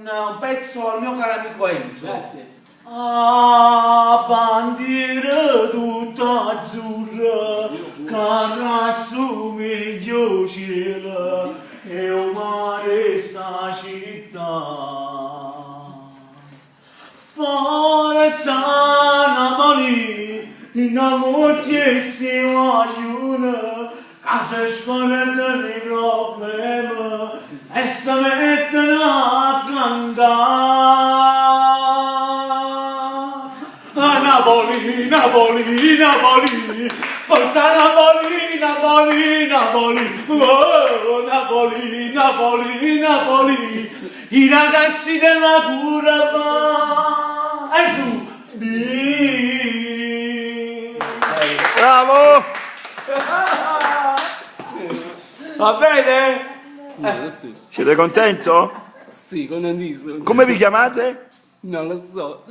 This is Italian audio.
un pezzo al mio caro amico Enzo. Grazie. Ah, bandiera tutta azzurra, che rassomiglia cielo e un mare sta città. Forza Napoli, in moltissima aiuto, che si scorre dei problemi e si mettono a cantare. Napoli, Napoli, Napoli, forza Napoli, Napoli, Napoli, oh, Napoli, Napoli, Napoli, i ragazzi della curva, e su, Bravo! va bene? Siete contento? Sì, contentissimo. Come vi chiamate? Non lo so.